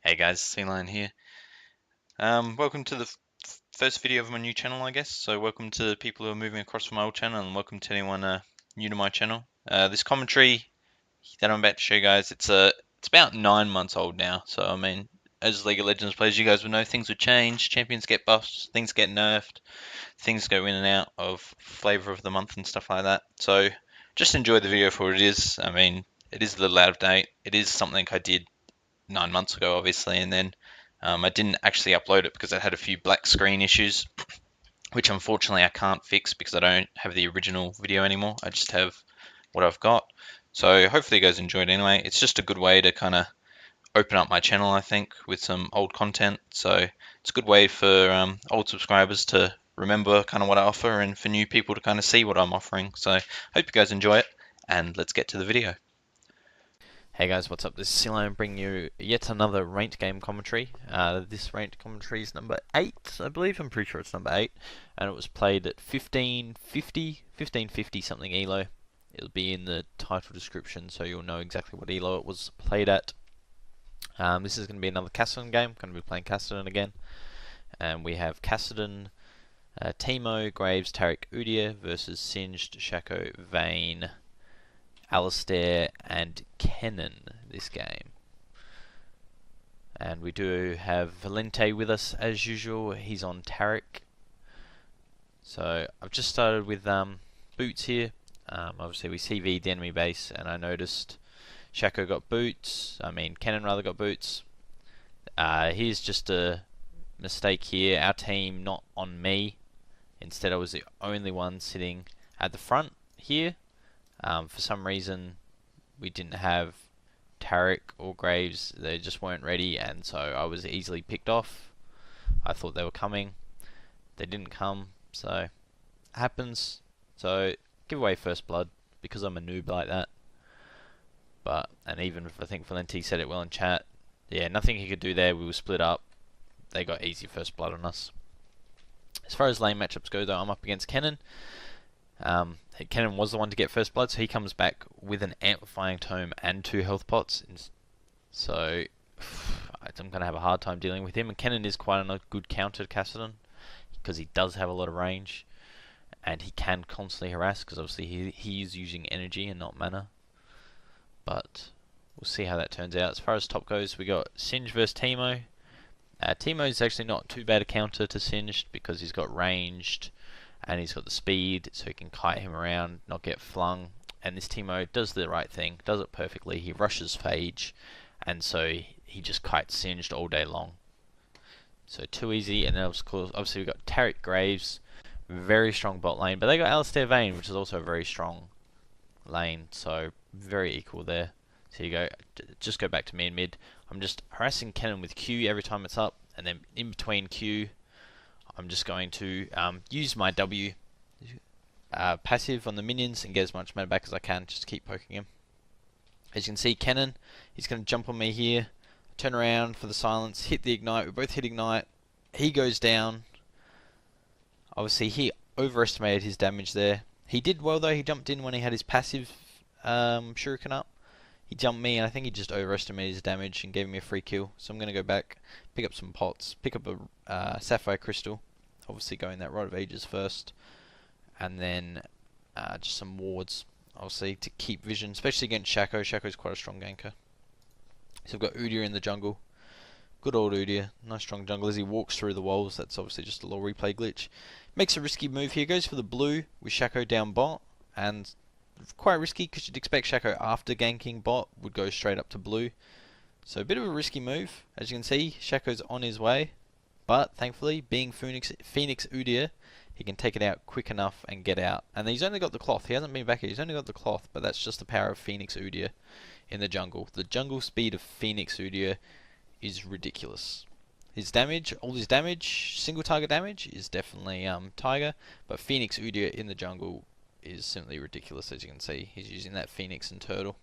Hey guys, Snowballing here. Welcome to the first video of my new channel, I guess. So welcome to people who are moving across from my old channel, and welcome to anyone new to my channel. This commentary that I'm about to show you guys, it's about 9 months old now. So I mean, as League of Legends players, you guys would know things would change. Champions get buffed, things get nerfed, things go in and out of flavor of the month and stuff like that. So just enjoy the video for what it is. I mean, it is a little out of date. It is something I did 9 months ago, obviously, and then I didn't actually upload it because I had a few black screen issues, which unfortunately I can't fix because I don't have the original video anymore. I just have what I've got. So hopefully you guys enjoyed anyway. It's just a good way to kind of open up my channel, I think, with some old content. So it's a good way for old subscribers to remember kind of what I offer, and for new people to kind of see what I'm offering. So hope you guys enjoy it, and let's get to the video. Hey guys, what's up? This is Silo bringing you yet another ranked game commentary. This ranked commentary is number 8, I believe. I'm pretty sure it's number 8. And it was played at 1550 something ELO. It'll be in the title description so you'll know exactly what ELO it was played at. This is going to be another Kassadin game. I'm going to be playing Kassadin again. And we have Kassadin, Teemo, Graves, Taric, Udyr versus Singed, Shaco, Vayne, Alistair and Kennen this game. And we do have Valente with us as usual. He's on Taric. So I've just started with boots here. Obviously we CV'd the enemy base and I noticed Shaco got boots. Kennen rather got boots. Here's just a mistake here. Our team not on me. Instead I was the only one sitting at the front here. For some reason, we didn't have Taric or Graves. They just weren't ready, and so I was easily picked off. I thought they were coming. They didn't come, so it happens. So give away first blood because I'm a noob like that. And even if I think Valente said it well in chat, yeah, nothing he could do there. We were split up. They got easy first blood on us. As far as lane matchups go, though, I'm up against Kennen. Kennen was the one to get first blood, so he comes back with an amplifying tome and 2 health pots. So I'm going to have a hard time dealing with him. And Kennen is quite a good counter to Kassadin because he does have a lot of range and he can constantly harass because obviously he is using energy and not mana. But we'll see how that turns out. As far as top goes, we got Singed versus Teemo. Teemo is actually not too bad a counter to Singed because he's got ranged and he's got the speed, so he can kite him around, not get flung. And this Teemo does the right thing, does it perfectly. He rushes Phage, and so he just kites Singed all day long. So too easy. And then of course, obviously we've got Taric Graves, very strong bot lane, but they got Alistair Vayne, which is also a very strong lane, so very equal there. So you go, just go back to me in mid. I'm just harassing Kennen with Q every time it's up, and then in between Q, I'm just going to use my W passive on the minions and get as much mana back as I can, just to keep poking him. As you can see, Kennen, he's going to jump on me here, turn around for the silence, hit the ignite, we both hit ignite, he goes down. Obviously he overestimated his damage there. He did well though, he jumped in when he had his passive shuriken up. He jumped me and I think he just overestimated his damage and gave me a free kill. So I'm going to go back, pick up some pots, pick up a sapphire crystal. Obviously going that Rod of Ages first, and then just some wards, obviously, to keep vision, especially against Shaco. Shaco's quite a strong ganker. So we've got Udyr in the jungle. Good old Udyr, nice strong jungle as he walks through the walls. That's obviously just a little replay glitch. Makes a risky move here, goes for the blue with Shaco down bot, and quite risky because you'd expect Shaco after ganking bot would go straight up to blue. So a bit of a risky move. As you can see, Shaco's on his way. But thankfully, being Phoenix Udyr, he can take it out quick enough and get out. And he's only got the cloth. He hasn't been back here. He's only got the cloth, but that's just the power of Phoenix Udyr in the jungle. The jungle speed of Phoenix Udyr is ridiculous. His damage, all his damage, single target damage, is definitely Tiger, but Phoenix Udyr in the jungle is simply ridiculous. As you can see, he's using that Phoenix and Turtle.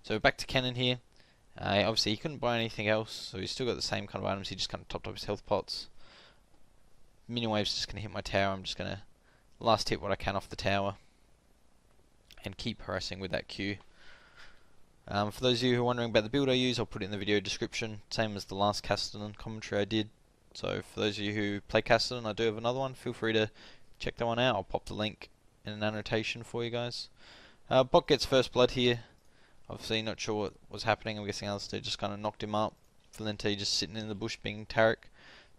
So back to Kennen here. Obviously he couldn't buy anything else, so he's still got the same kind of items. He just kind of topped up his health pots. Minion wave's just going to hit my tower. I'm just going to last hit what I can off the tower and keep harassing with that Q. For those of you who are wondering about the build I use, I'll put it in the video description, same as the last Kassadin commentary I did. So for those of you who play Kassadin, I do have another one, feel free to check that one out. I'll pop the link in an annotation for you guys. Bot gets first blood here. Obviously not sure what was happening, I'm guessing Alistair just kind of knocked him up. Valente just sitting in the bush being Tarek.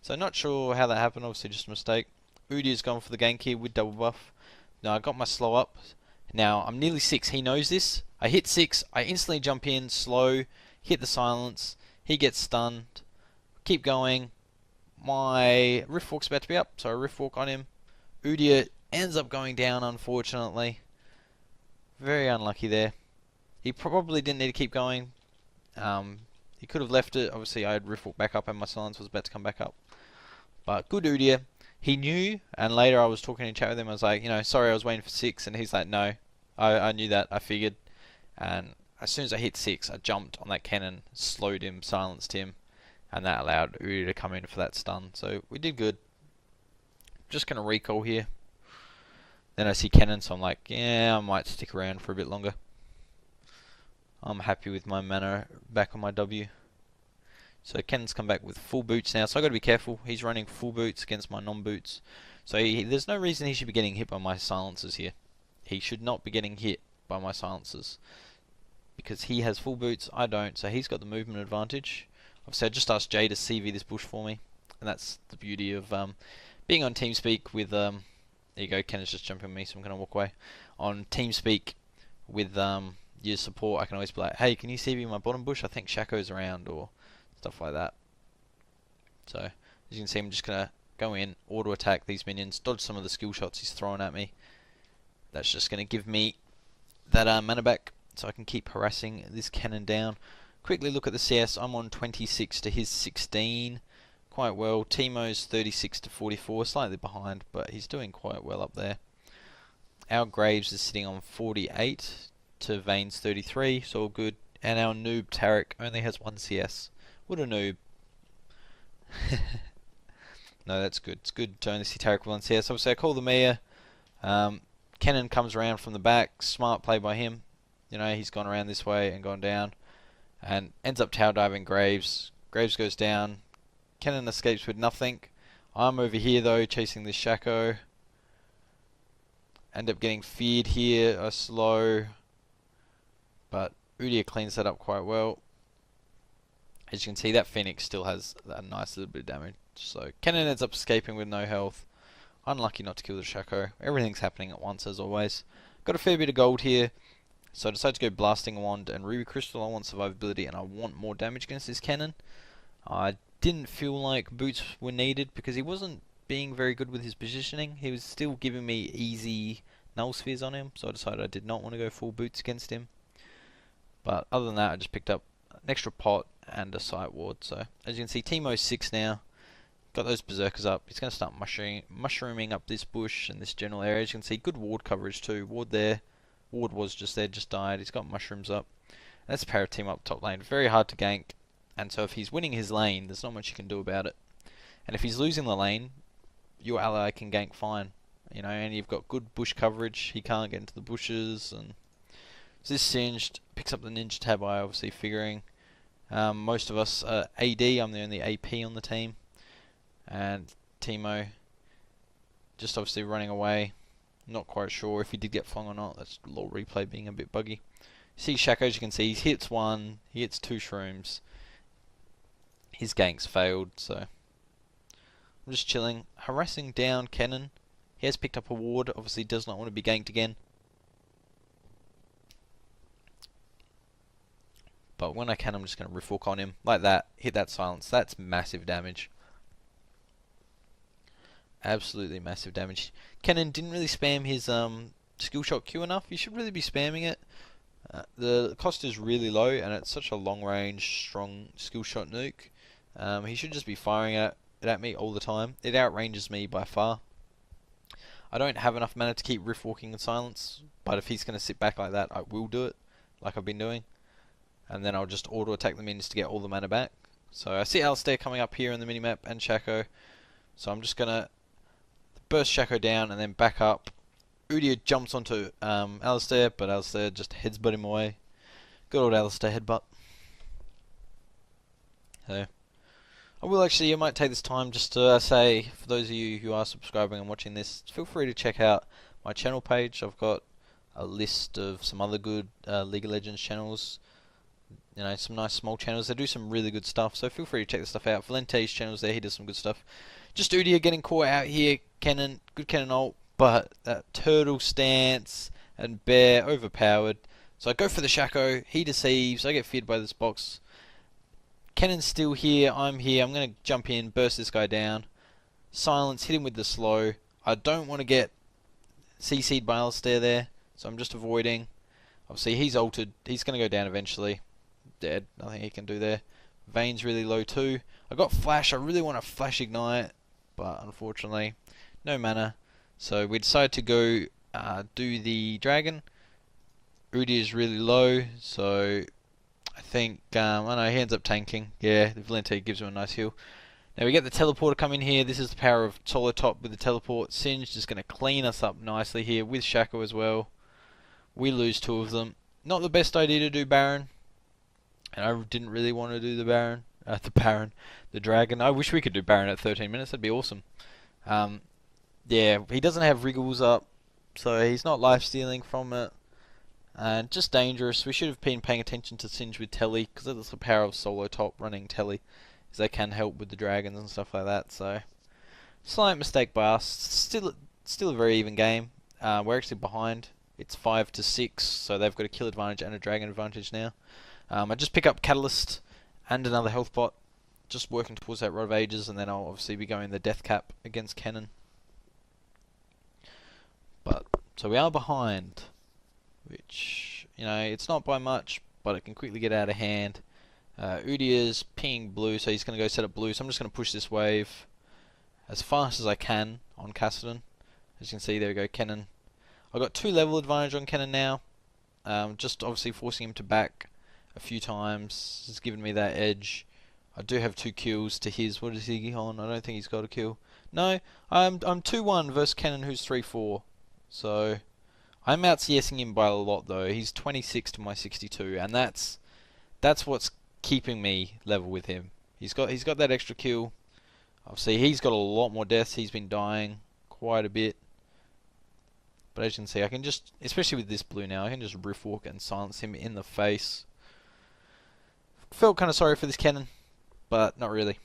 So not sure how that happened, obviously just a mistake. Udia's gone for the gank here with double buff. Now I got my slow up. Now I'm nearly 6, he knows this. I hit 6, I instantly jump in, slow, hit the silence, he gets stunned, keep going. My rift walk's about to be up, so I rift walk on him. Udia ends up going down, unfortunately. Very unlucky there. He probably didn't need to keep going. He could have left it. Obviously I had rift walk back up and my silence was about to come back up. But good Udia. He knew, and later I was talking in chat with him, I was like, sorry I was waiting for 6, and he's like, no, I knew that, I figured. And as soon as I hit 6, I jumped on that cannon, slowed him, silenced him, and that allowed Udia to come in for that stun. So we did good. Just going to recall here. Then I see cannon, so I'm like, yeah, I might stick around for a bit longer. I'm happy with my mana back on my W. So Kennon's come back with full boots now, so I've got to be careful. He's running full boots against my non-boots. So there's no reason he should be getting hit by my silencers here. He should not be getting hit by my silencers. Because he has full boots, I don't, so he's got the movement advantage. Obviously I just asked Jay to CV this bush for me. And that's the beauty of being on TeamSpeak with... there you go, Kennon's just jumping on me, so I'm going to walk away. On TeamSpeak with your support, I can always be like, hey, can you CV my bottom bush? I think Shaco's around, or... stuff like that. So, as you can see, I'm just going to go in, auto-attack these minions, dodge some of the skill shots he's throwing at me. That's just going to give me that mana back, so I can keep harassing this cannon down. Quickly look at the CS. I'm on 26 to his 16. Quite well. Teemo's 36 to 44, slightly behind, but he's doing quite well up there. Our Graves is sitting on 48 to Vane's 33, so all good. And our noob Tarek only has 1 CS. What a noob. No, that's good. It's good to only see Tarek with 1 CS. Obviously, I call the Mia. Cannon comes around from the back. Smart play by him. He's gone around this way and gone down. And ends up tower diving Graves. Graves goes down. Cannon escapes with nothing. I'm over here, though, chasing this Shaco. End up getting feared here. A slow. But Udia cleans that up quite well. As you can see, that Phoenix still has a nice little bit of damage. So Cannon ends up escaping with no health. Unlucky not to kill the Shaco. Everything's happening at once, as always. Got a fair bit of gold here. So I decided to go Blasting Wand and Ruby Crystal. I want survivability and I want more damage against this cannon. I didn't feel like boots were needed because he wasn't being very good with his positioning. He was still giving me easy null spheres on him. So I decided I did not want to go full boots against him. But other than that, I just picked up an extra pot and a sight ward. So as you can see, Teemo's 6 now. Got those berserkers up. He's going to start mushrooming up this bush and this general area. As you can see, good ward coverage too. Ward there. Ward was just there, just died. He's got mushrooms up. And that's a pair of team up top lane. Very hard to gank. And so if he's winning his lane, there's not much you can do about it. And if he's losing the lane, your ally can gank fine. And you've got good bush coverage. He can't get into the bushes. And so this Singed picks up the ninja tab eye, obviously figuring. Most of us are AD. I'm the only AP on the team. And Teemo just obviously running away. Not quite sure if he did get flung or not. That's lore replay being a bit buggy. See Shaco, as you can see, he hits 1, he hits 2 shrooms. His ganks failed, so I'm just chilling. Harassing down Cannon. He has picked up a ward, obviously does not want to be ganked again. But when I can, I'm just going to rift walk on him like that. Hit that silence. That's massive damage. Absolutely massive damage. Cannon didn't really spam his skill shot Q enough. You should really be spamming it. The cost is really low, and it's such a long range, strong skill shot nuke. He should just be firing it at me all the time. It outranges me by far. I don't have enough mana to keep rift walking in silence, but if he's going to sit back like that, I will do it, like I've been doing. And then I'll just auto attack the minions to get all the mana back. So I see Alistair coming up here in the minimap and Shaco. So I'm just going to burst Shaco down and then back up. Udia jumps onto Alistair, but Alistair just headsbutt him away. Good old Alistair headbutt. So, I might take this time just to say, for those of you who are subscribing and watching this, feel free to check out my channel page. I've got a list of some other good League of Legends channels. You know, some nice small channels. They do some really good stuff, so feel free to check this stuff out. Valente's channel's there, he does some good stuff. Just Udia getting caught out here. Cannon, good cannon ult, but that turtle stance and bear overpowered. So I go for the Shaco, he deceives, I get feared by this box. Cannon's still here, I'm here, I'm going to jump in, burst this guy down. Silence, hit him with the slow. I don't want to get CC'd by Alistair there, so I'm just avoiding. Obviously he's ulted, he's going to go down eventually. Dead, nothing he can do there. Vayne's really low too. I got flash, I really want to flash ignite, but unfortunately no mana. So we decided to go do the dragon. Udi is really low, so I think, I know, he ends up tanking. Yeah, the Valente gives him a nice heal. Now we get the teleporter come in here. This is the power of solo top with the teleport. Singe just going to clean us up nicely here with Shaco as well. We lose 2 of them. Not the best idea to do Baron. And I didn't really want to do the Baron. The Dragon. I wish we could do Baron at 13 minutes. That'd be awesome. Yeah, he doesn't have Wriggles up, so he's not life-stealing from it. And just dangerous. We should have been paying attention to Singe with Telly, because that's the power of solo top running Telly, is they can help with the dragons and stuff like that. So, slight mistake by us. Still a very even game. We're actually behind. It's 5-6, so they've got a kill advantage and a dragon advantage now. I just pick up Catalyst and another health bot, just working towards that Rod of Ages, and then I'll obviously be going the death cap against Cannon. But so we are behind, which, you know, it's not by much, but it can quickly get out of hand. Udia's pinging blue, so he's going to go set up blue, so I'm just going to push this wave as fast as I can on Kassadin. As you can see, there we go, Cannon. I've got 2 level advantage on Cannon now, just obviously forcing him to back a few times has given me that edge. I do have 2 kills to his. What is he on? I don't think he's got a kill. No, I'm 2-1 versus Cannon, who's 3-4. So I'm out CSing him by a lot though. He's 26 to my 62, and that's what's keeping me level with him. He's got that extra kill. Obviously he's got a lot more deaths. He's been dying quite a bit. But as you can see, I can just, especially with this blue now, I can just riff walk and silence him in the face. Felt kind of sorry for this Cannon, but not really.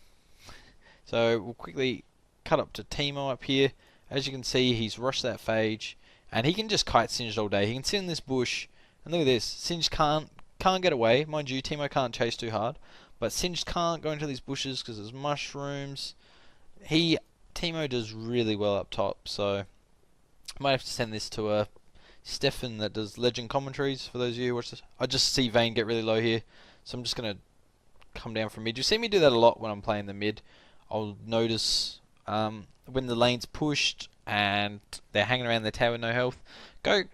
So we'll quickly cut up to Teemo up here. As you can see, he's rushed that phage, and he can just kite Singed all day. He can sit in this bush, and look at this. Singed can't get away. Mind you, Teemo can't chase too hard, but Singed can't go into these bushes because there's mushrooms. Teemo does really well up top, so I might have to send this to Stefan that does legend commentaries, for those of you who watch this. I just see Vayne get really low here, so I'm just going to come down from mid. You see me do that a lot when I'm playing the mid. I'll notice when the lane's pushed and they're hanging around their tower with no health, go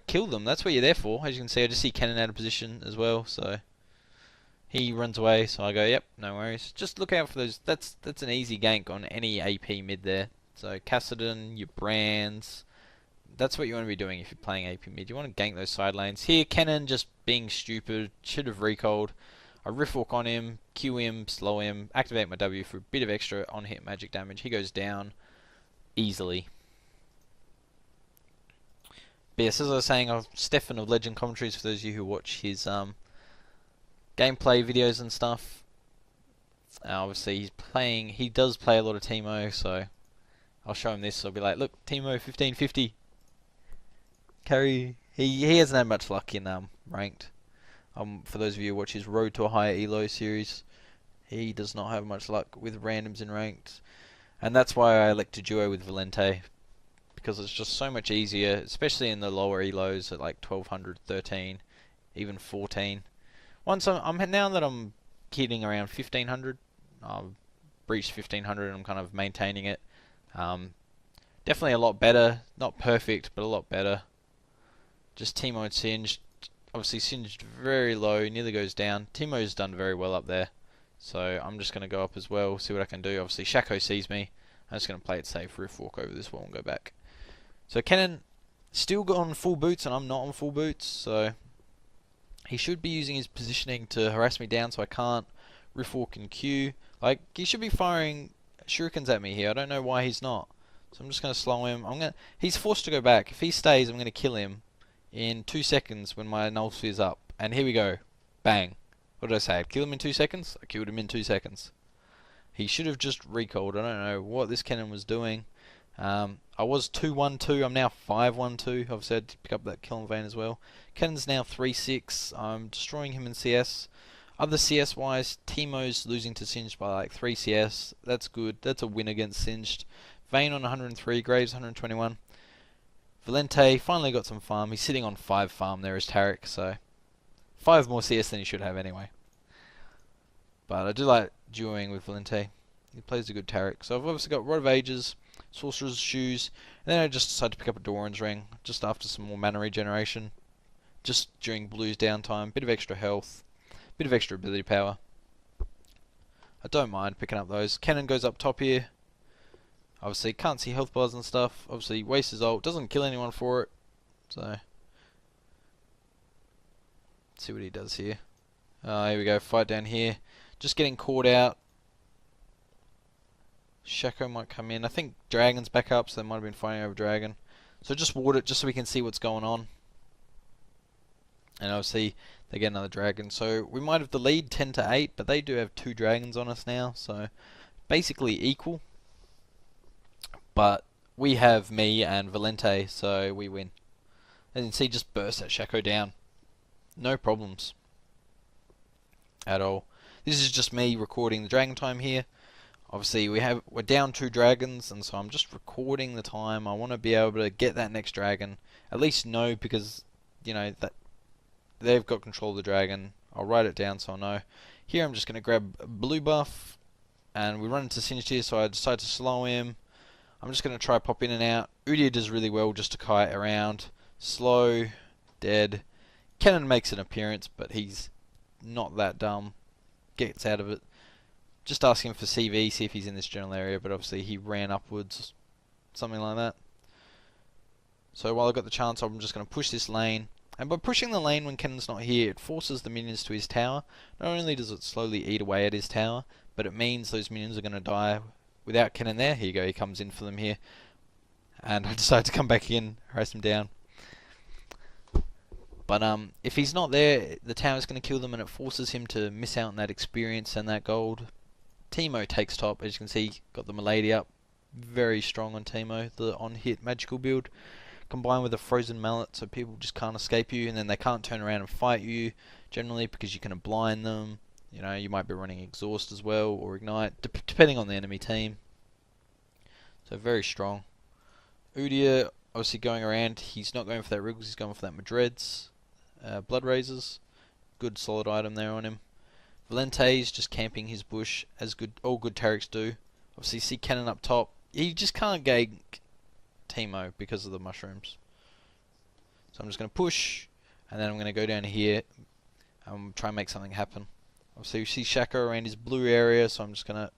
kill them. That's what you're there for. As you can see, I just see Cannon out of position as well, so he runs away, so I go, yep, no worries. Just look out for those. That's an easy gank on any AP mid there. So Kassadin, your Brands, that's what you want to be doing if you're playing AP mid. You want to gank those side lanes. Here, Cannon just being stupid, should have recalled. I riff walk on him, Q him, slow him, activate my W for a bit of extra on hit magic damage. He goes down easily. But yes, as I was saying, Stefan of Legend Commentaries, for those of you who watch his gameplay videos and stuff. Obviously, he does play a lot of Teemo, so I'll show him this. So I'll be like, look, Teemo 1550. Carry. He hasn't had much luck in ranked. For those of you who watch his Road to a Higher ELO series, he does not have much luck with randoms in ranked. And that's why I elect to duo with Valente, because it's just so much easier, especially in the lower ELOs at like 1200, 13, even 14. Once now that I'm hitting around 1500, I've reached 1500 and I'm kind of maintaining it. Definitely a lot better, not perfect, but a lot better. Just Teemo and Singed. Obviously Singed very low, nearly goes down. Teemo's done very well up there, so I'm just going to go up as well, see what I can do. Obviously Shaco sees me. I'm just going to play it safe, riff walk over this wall and go back. So Cannon still got on full boots and I'm not on full boots, so He should be using his positioning to harass me down so I can't riff walk and Q. Like, he should be firing shurikens at me here. I don't know why he's not. So I'm just going to slow him. He's forced to go back. If he stays, I'm going to kill him in 2 seconds when my null sphere's up. And here we go. Bang. What did I say? I'd kill him in 2 seconds? I killed him in 2 seconds. He should have just recalled. I don't know what this cannon was doing. I was 2-1-2. I'm now 5-1-2. Obviously, I had to pick up that kill in vein as well. Cannon's now 3-6. I'm destroying him in CS. Other CS wise, Teemo's losing to Singed by like 3 CS. That's good. That's a win against Singed. Vayne on 103. Graves 121. Valente finally got some farm. He's sitting on 5 farm there as Tarek, so 5 more CS than he should have anyway. But I do like duoing with Valente. He plays a good Tarek. So I've obviously got Rod of Ages, Sorcerer's Shoes, and then I just decided to pick up a Doran's Ring just after some more mana regeneration. Just during Blue's downtime. Bit of extra health. Bit of extra ability power. I don't mind picking up those. Cannon goes up top here. Obviously can't see health bars and stuff. Obviously wastes his ult. Doesn't kill anyone for it. So let's see what he does here. Here we go. Fight down here. Just getting caught out. Shaco might come in. I think Dragon's back up, so they might have been fighting over Dragon. So just ward it just so we can see what's going on. And obviously they get another Dragon. So we might have the lead 10-8, but they do have 2 Dragons on us now. So basically equal. But we have me and Valente, so we win. And you can see just burst that Shaco down. No problems. At all. This is just me recording the Dragon time here. Obviously we're down 2 dragons, and so I'm just recording the time. I want to be able to get that next dragon. At least know, because you know that they've got control of the dragon. I'll write it down so I know. Here I'm just going to grab a blue buff, and we run into Singed here, so I decide to slow him. I'm just going to try pop in and out. Udyr does really well just to kite around. Slow, dead. Cannon makes an appearance, but he's not that dumb. Gets out of it. Just ask him for CV, see if he's in this general area, but obviously he ran upwards. Something like that. So while I've got the chance, I'm just going to push this lane. And by pushing the lane when Cannon's not here, it forces the minions to his tower. Not only does it slowly eat away at his tower, but it means those minions are going to die without Cannon there. Here you go, he comes in for them here. And I decide to come back in, harass him down. But if he's not there, the tower's going to kill them, and it forces him to miss out on that experience and that gold. Teemo takes top, as you can see, got the Milady up. Very strong on Teemo, the on-hit magical build. Combined with a frozen mallet, so people just can't escape you, and then they can't turn around and fight you, generally, because you can blind them. You know, you might be running Exhaust as well, or Ignite, depending on the enemy team. So very strong. Udyr, obviously going around, he's not going for that Wriggles, he's going for that Madreds. Blood Razors, good solid item there on him. Valente's just camping his bush, as all good Tarics do. Obviously, see Cannon up top. He just can't gank Teemo because of the mushrooms. So I'm just going to push, and then I'm going to go down here and try and make something happen. Obviously, you see Shaco around his blue area, so I'm just going to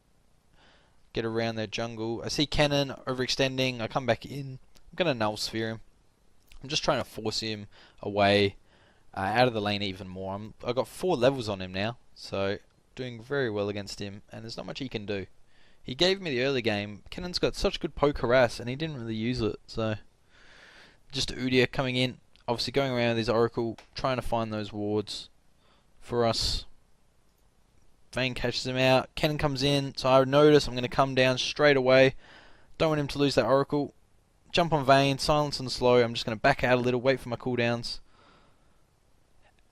get around their jungle. I see Cannon overextending. I come back in. I'm going to null sphere him. I'm just trying to force him away, out of the lane even more. I've got 4 levels on him now, so doing very well against him, and there's not much he can do. He gave me the early game. Cannon's got such good poke harass, and he didn't really use it, so just Udyr coming in, obviously going around with his Oracle, trying to find those wards for us. Vayne catches him out. Cannon comes in, so I notice I'm going to come down straight away. Don't want him to lose that Oracle. Jump on Vayne, silence and slow. I'm just going to back out a little, wait for my cooldowns.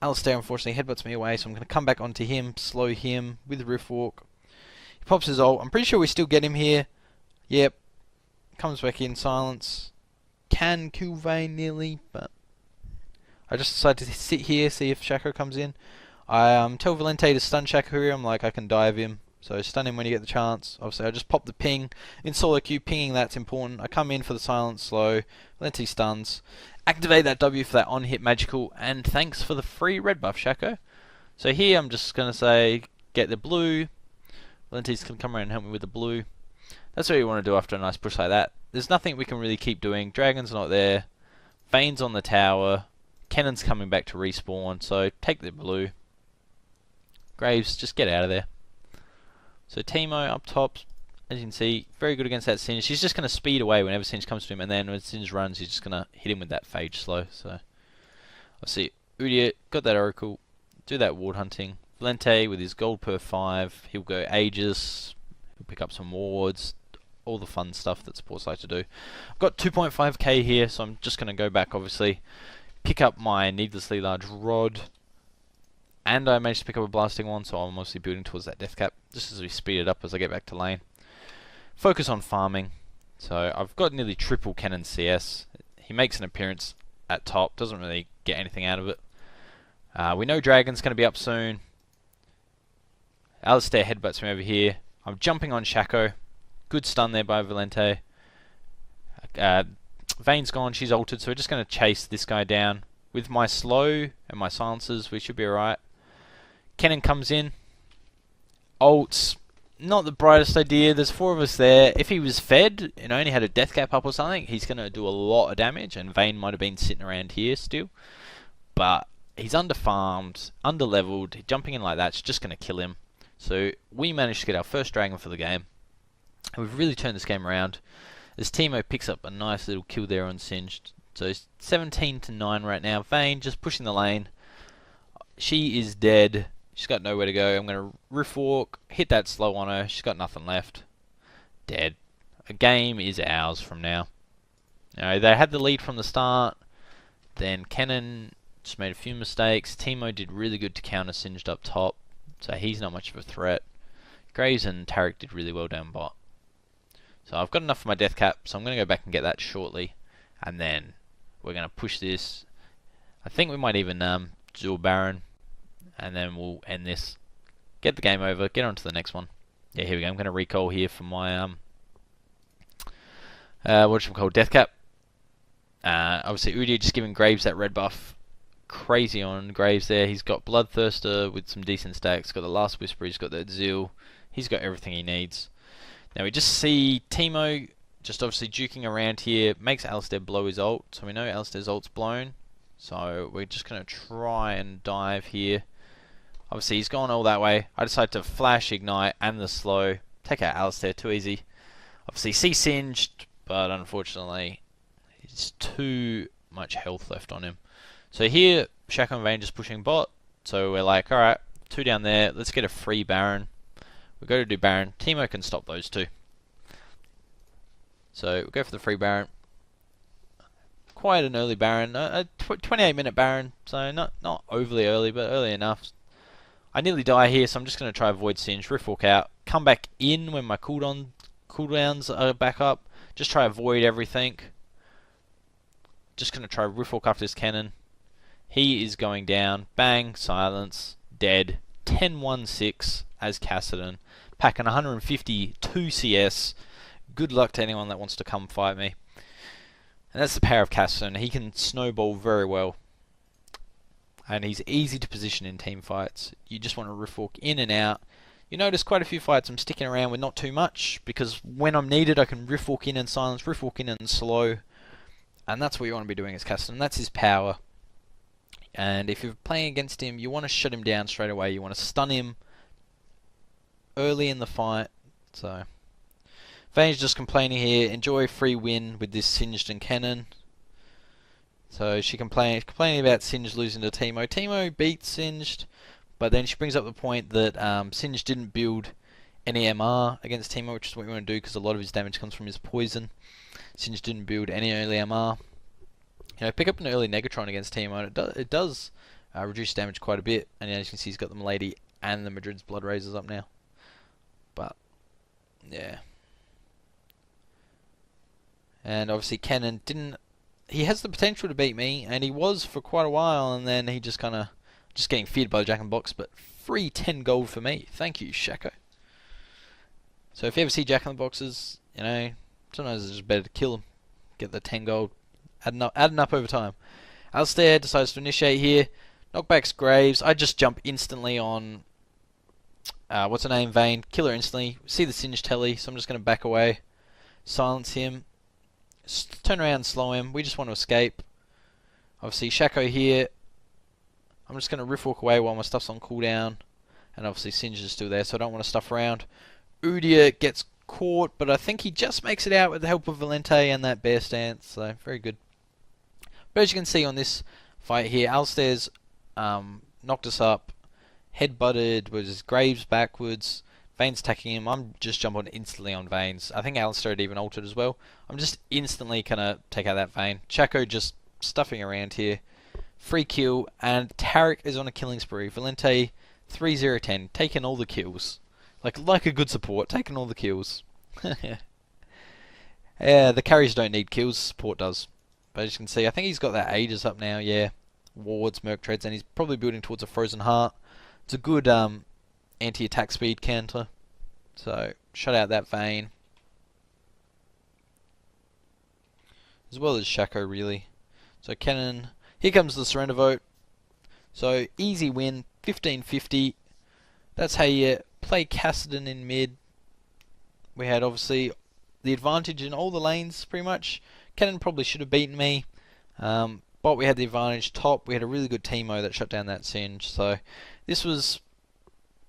Alistair unfortunately headbutts me away, so I'm going to come back onto him, slow him with Rift Walk. He pops his ult. I'm pretty sure we still get him here. Yep. Comes back in, silence. Can kill Vayne nearly, but I just decided to sit here, see if Shaco comes in. I tell Valente to stun Shaco here. I'm like, I can dive him. So stun him when you get the chance. Obviously, I just pop the ping. In solo queue, pinging that's important. I come in for the silence, slow. Valente stuns. Activate that W for that on-hit magical, and thanks for the free red buff, Shaco. So here I'm just going to say, get the blue. Valente's going to come around and help me with the blue. That's what you want to do after a nice push like that. There's nothing we can really keep doing. Dragon's not there. Vayne's on the tower. Cannon's coming back to respawn, so take the blue. Graves, just get out of there. So Teemo up top, as you can see, very good against that Singe. He's just going to speed away whenever Singe comes to him, and then when Singe runs, he's just going to hit him with that phage slow. So I see Udyr got that Oracle, do that ward hunting. Valente with his gold per 5, he'll go Aegis, he'll pick up some wards, all the fun stuff that supports like to do. I've got 2.5k here, so I'm just going to go back, obviously, pick up my needlessly large rod, and I managed to pick up a blasting one, so I'm mostly building towards that death cap, just as we speed it up as I get back to lane. Focus on farming. So I've got nearly triple Cannon CS. He makes an appearance at top, doesn't really get anything out of it. We know Dragon's going to be up soon. Alistair headbutts me over here. I'm jumping on Shaco. Good stun there by Valente. Vayne's gone, she's altered, so we're just going to chase this guy down. With my slow and my silencers, we should be alright. Cannon comes in. Ults. Not the brightest idea. There's 4 of us there. If he was fed and only had a death cap up or something, he's going to do a lot of damage, and Vayne might have been sitting around here still. But he's underfarmed, underleveled. Jumping in like that's just going to kill him. So we managed to get our first dragon for the game. And we've really turned this game around. As Teemo picks up a nice little kill there on Singed. So 17-9 right now. Vayne just pushing the lane. She is dead. She's got nowhere to go. I'm going to riff walk, hit that slow on her. She's got nothing left. Dead. A game is ours from now. They had the lead from the start. Then Cannon just made a few mistakes. Teemo did really good to counter Singed up top. So he's not much of a threat. Graves and Taric did really well down bot. So I've got enough for my death cap. So I'm going to go back and get that shortly. And then we're going to push this. I think we might even dual Baron. And then we'll end this. Get the game over. Get on to the next one. Yeah, here we go. I'm going to recall here for my death cap. Obviously Udyr just giving Graves that red buff. Crazy on Graves there. He's got Bloodthirster with some decent stacks. Got the Last Whisper. He's got that Zeal. He's got everything he needs. Now we just see Teemo just obviously duking around here. Makes Alistair blow his ult. So we know Alistair's ult's blown. So we're just going to try and dive here. Obviously he's gone all that way. I decided to flash, ignite, and the slow. Take out Alistair, too easy. Obviously C-Singed, but unfortunately it's too much health left on him. So here, Shaco and Vayne just pushing bot. So we're like, alright, 2 down there. Let's get a free Baron. We go to do Baron. Teemo can stop those 2. So we'll go for the free Baron. Quite an early Baron. A 28-minute Baron. So not overly early, but early enough. I nearly die here, so I'm just going to try avoid Singe. Rift walk out. Come back in when my cooldowns are back up. Just try avoid everything. Just going to try rift walk after this cannon. He is going down. Bang. Silence. Dead. 10-1-6 as Kassadin. Packing 152 CS. Good luck to anyone that wants to come fight me. And that's the power of Kassadin. He can snowball very well. And he's easy to position in team fights. You just want to rift walk in and out. You notice quite a few fights I'm sticking around with not too much. Because when I'm needed I can rift walk in and silence, rift walk in and slow. And that's what you want to be doing as Kassadin. That's his power. And if you're playing against him, you want to shut him down straight away. You want to stun him early in the fight. So Vayne's just complaining here. Enjoy free win with this Singed and Cannon. So she complaining about Singed losing to Teemo. Teemo beats Singed, but then she brings up the point that Singed didn't build any MR against Teemo, which is what we want to do because a lot of his damage comes from his poison. Singed didn't build any early MR. Pick up an early Negatron against Teemo, and it does reduce damage quite a bit. And as you can see, he's got the Milady and the Madrid's Blood Razors up now. But yeah. And obviously Cannon didn't... He has the potential to beat me, and he was for quite a while, and then he just kind of... Just getting feared by the Jack in the Box, but free 10 gold for me. Thank you, Shaco. So if you ever see Jack in the Boxes, sometimes it's just better to kill them. Get the 10 gold. Adding up over time. Alistair decides to initiate here. Knockbacks Graves. I just jump instantly on... what's her name? Vayne. Kill her instantly. See the Singe telly, so I'm just going to back away. Silence him. Turn around and slow him. We just want to escape. Obviously, Shaco here. I'm just going to riff walk away while my stuff's on cooldown. And obviously, Singe is still there, so I don't want to stuff around. Udia gets caught, but I think he just makes it out with the help of Valente and that bear stance, so very good. But as you can see on this fight here, Alistair's knocked us up, head-butted, was Graves backwards, Vayne's attacking him. I'm just jumping instantly on Vayne's. I think Alistair had even altered as well. I'm just instantly going to take out that Vayne. Chaco just stuffing around here. Free kill, and Tarek is on a killing spree. Valente 3-0-10, taking all the kills. Like a good support, taking all the kills. Yeah, the carries don't need kills, support does. But as you can see, I think he's got that Aegis up now, yeah. Wards, Merc Treads, and he's probably building towards a Frozen Heart. It's a good anti-attack speed counter. So, shut out that Vayne. As well as Shaco, really. So, Cannon, here comes the surrender vote. So, easy win, 1550. That's how you play Kassadin in mid. We had, obviously, the advantage in all the lanes, pretty much. Cannon probably should have beaten me. But we had the advantage top. We had a really good teamo that shut down that Singe. So, this was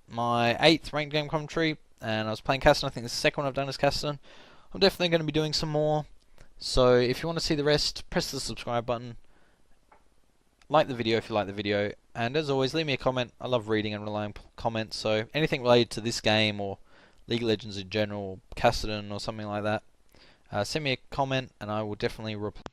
my 8th ranked game commentary, and I was playing Kassadin. I think this is the second one I've done as Kassadin. I'm definitely going to be doing some more. So if you want to see the rest, press the subscribe button. Like the video if you like the video, and as always, leave me a comment. I love reading and relying on comments, so anything related to this game or League of Legends in general, Kassadin or something like that, send me a comment and I will definitely reply.